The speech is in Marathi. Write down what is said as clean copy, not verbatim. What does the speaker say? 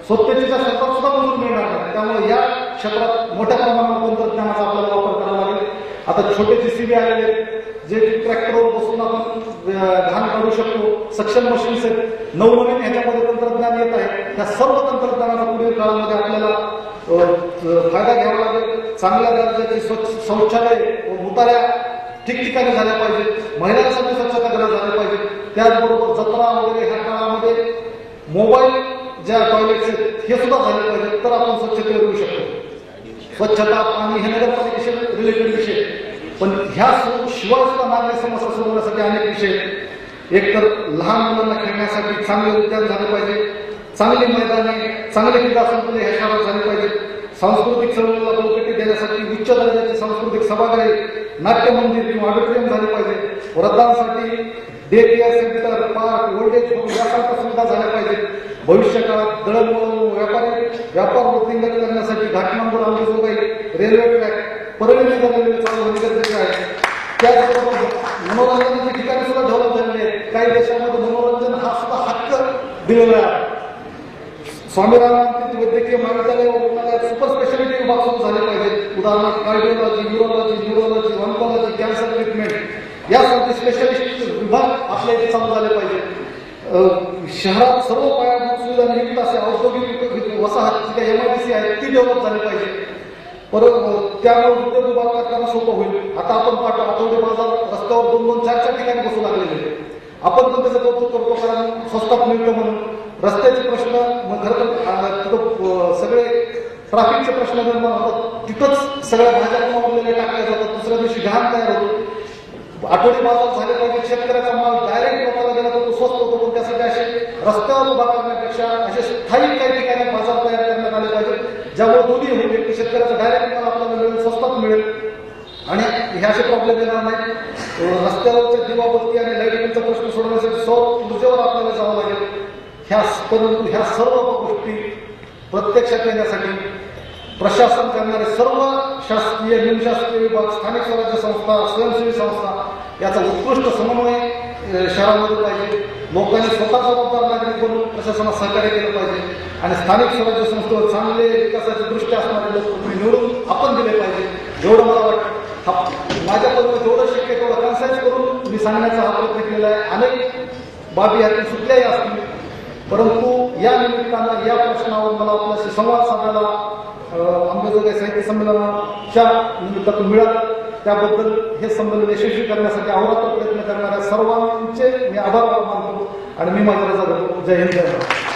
स्वच्छतेच्या क्षेत्रात सुद्धा मंजूर मिळणार नाही. त्यामुळे या क्षेत्रात मोठ्या प्रमाणावर तंत्रज्ञानाचा आपल्याला वापर करावा लागेल. आता छोटे JCB आलेले जे ट्रॅक्टरवर बसून आपण घाण काढू शकतो, सक्षम मशीन्स आहेत, नवनवीन ह्याच्यामध्ये तंत्रज्ञान येत आहे. त्या सर्व तंत्रज्ञानाचा पुढील काळामध्ये आपल्याला फायदा घ्यावा लागेल. चांगल्या दर्जाची शौचालय व मुताऱ्या ठिकठिकाणी झाल्या पाहिजेत, महिलांसाठी स्वच्छतागृह झाले पाहिजे. त्याचबरोबर जत्रा वगैरे ह्या काळामध्ये मोबाईल ज्या टॉयलेट्स आहेत हे सुद्धा झाले पाहिजे, तर आपण स्वच्छतेवर येऊ शकतो. स्वच्छता, पाणी हे नगरपालिकेशी रिलेटेड विषय, पण ह्या शिवाय सुद्धा नागरिक समस्या सोडवण्यासाठी अनेक विषय. एक तर लहान मुलांना खेळण्यासाठी चांगले उद्यान झाले पाहिजे, चांगली मैदाने, चांगले क्रीडा संकुले ह्या शहरात झाली पाहिजे. सांस्कृतिक चळवळीला बळकटी देण्यासाठी उच्च दर्जाची सांस्कृतिक सभागृहे, नाट्य मंदिर किंवा ऑडिटोरियम झाले पाहिजे. वृद्धांसाठी day care centre, park, old age home यासारख्या सुविधा झाल्या पाहिजेत. भविष्य काळात दळणवळण व्यापार वृद्धिंगत करण्यासाठी घाटमांबूर अंमलबजावणी, रेल्वे ट्रॅक, परळी रेल्वे चालू होणे गरजेचे आहे. त्याचबरोबर मनोरंजनाची ठिकाणी सुद्धा डेव्हलप झालेली आहेत. काही देशांमध्ये मनोरंजन हा सुद्धा हक्क दिलेला आहे. स्वामी रामानंद वैद्यकीय महाविद्यालय व रुग्णालयात सुपर स्पेशालिटी विभाग सुरू झाले पाहिजेत. उदाहरणार्थ cardiology, neurology, oncology, cancer treatment यासारखे स्पेशालिस्ट विभाग आपल्या इथे चालू झाले पाहिजेत. शहरात सर्व पायाभूत सुविधा नियुक्त असे औद्योगिक वसाहत जी काही MIDC आहे ती डेव्हलप झाली पाहिजे. परत त्यामुळे उद्योग विभागात त्यांना सोपं होईल. आता आपण पाहतो आठवडे बाजार रस्त्यावर 2-2, 4-4 ठिकाणी बसू लागलेले. आपण पण त्याचं कौतुक करतो, कारण स्वस्तात मिळतं म्हणून. रस्त्याचे प्रश्न मग खरं तर तिथं सगळे ट्रॅफिकचे प्रश्न निर्माण होतात, तिथंच सगळ्या भाज्या मारलेल्या टाकल्या जातात, दुसऱ्या दिवशी घाण तयार होतो. आठवडी बाजार झाले पाहिजे. शेतकऱ्याचा माल डायरेक्ट लोकांना गेला तर तो स्वस्त होतो, पण त्यासाठी असे रस्त्यावर उभा करण्यापेक्षा असे स्थायी काही ठिकाणी बाजार तयार करण्यात आले पाहिजे, ज्यामुळे दोन्ही होईल. की शेतकऱ्याचा डायरेक्ट माल आपल्याला मिळेल, स्वस्तात मिळेल आणि हे असे प्रॉब्लेम येणार नाही. रस्त्यावरच्या दिवाबत्ती आणि लाईटिंगचा प्रश्न सोडवण्यासाठी सौर ऊर्जेवर आपल्याला जावं लागेल. परंतु ह्या सर्व गोष्टी प्रत्यक्षात येण्यासाठी प्रशासन करणारे सर्व शासकीय, निमशासकीय विभाग, स्थानिक स्वराज्य संस्था, स्वयंसेवी संस्था याचा उत्कृष्ट समन्वय शहरामध्ये पाहिजे. लोकांनी स्वतः जबाबदार नागरिक बनून प्रशासनाला सहकार्य केलं पाहिजे आणि स्थानिक स्वराज्य संस्थेवर चांगले विकासाची दृष्टी असणारे लोक निवडून आपण दिले पाहिजे. जेवढं मला वाटतं माझ्या पद्धतीने जेवढं शक्य तेवढं कन्साइज करून मी सांगण्याचा हा प्रयत्न केला आहे. अनेक बाबी यातून सुटल्याही असतील, परंतु या निमित्तानं या प्रश्नावर मला आपल्याशी संवाद साधायला अंबाजोगाई साहित्य संमेलनाच्या निमित्तातून मिळालं. त्याबद्दल हे संमेलन यशस्वी करण्यासाठी अहोरात्र प्रयत्न करणाऱ्या सर्वांचे मी आभार मानतो आणि मी माझ्या रजा घेतो. जय हिंद, जय भारत.